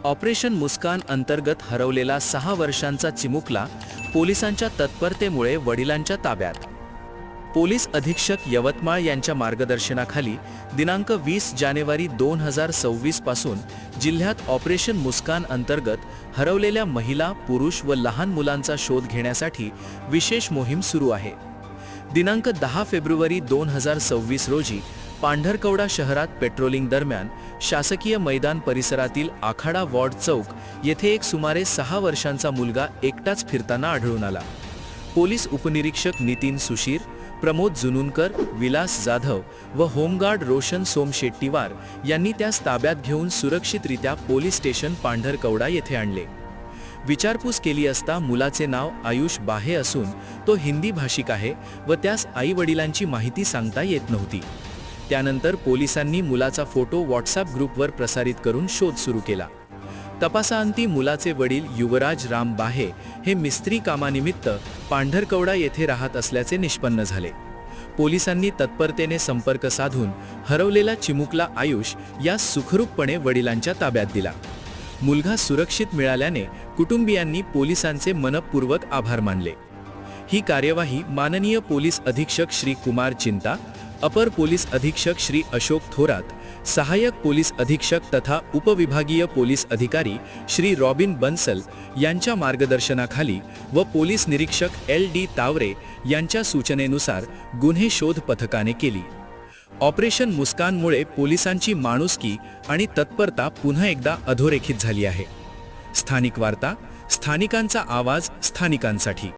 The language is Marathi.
ऑपरेशन मुस्कान अंतर्गत हरवलेला 6 वर्षांचा चिमुकला पोलिसांच्या तत्परतेमुळे वडिलांच्या ताब्यात। पोलीस अधीक्षक यवतमाळ यांच्या मार्गदर्शनाखाली दिनांक 20 जानेवारी 2026 पासून जिल्ह्यात ऑपरेशन मुस्कान अंतर्गत हरवलेल्या महिला, पुरुष व लहान मुलांचा शोध घेण्यासाठी विशेष मोहीम सुरू आहे। दिनांक 10 फेब्रुवारी 2026 रोजी पांढरकवडा शहरात पेट्रोलिंग दरम्यान शासकीय मैदान परिसरातील आखाडा वॉर्ड चौक येथे एक सुमारे 6 वर्षांचा मुलगा एकटाच फिरताना आढळून आला। पोलीस उपनिरीक्षक नितीन सुशीर, प्रमोद जुनूनकर, विलास जाधव व होमगार्ड रोशन सोमशेट्टीवार यांनी त्यास ताब्यात घेऊन सुरक्षितरित्या पोलीस स्टेशन पांढरकवडा येथे आणले। विचारपूस केली असता मुलाचे नाव आयुष बाहे असून तो हिंदी भाषिक आहे व त्यास आई वडिलांची माहिती सांगता येत नव्हती। त्यानंतर पोलिसांनी मुलाचा फोटो व्हॉट्सॲप ग्रुपवर प्रसारित करून शोध सुरू केला। तपासाअंती मुलाचे वडील युवराज राम बाहे हे मिस्त्री कामानिमित्त पांढरकवडा येथे राहत असल्याचे निष्पन्न झाले। पोलिसांनी तत्परतेने संपर्क साधून हरवलेला चिमुकला आयुष यास सुखरूपपणे वडिलांच्या ताब्यात दिला। मुलगा सुरक्षित मिळाल्याने कुटुंबियांनी पोलिसांचे मनपूर्वक आभार मानले। ही कार्यवाही माननीय पोलीस अधीक्षक श्री कुमार चिंता, अपर पोलीस अधीक्षक श्री अशोक थोरात, सहाय्यक पोलीस अधीक्षक तथा उपविभागीय पोलीस अधिकारी श्री रॉबिन बन्सल यांच्या मार्गदर्शनाखाली व पोलीस निरीक्षक LD तावरे यांच्या सूचनेनुसार गुन्हे शोध पथकाने केली। ऑपरेशन मुस्कानमुळे पोलिसांची माणुसकी आणि तत्परता पुन्हा एकदा अधोरेखित झाली आहे। स्थानिक वार्ता, स्थानिकांचा आवाज स्थानिकांसाठी।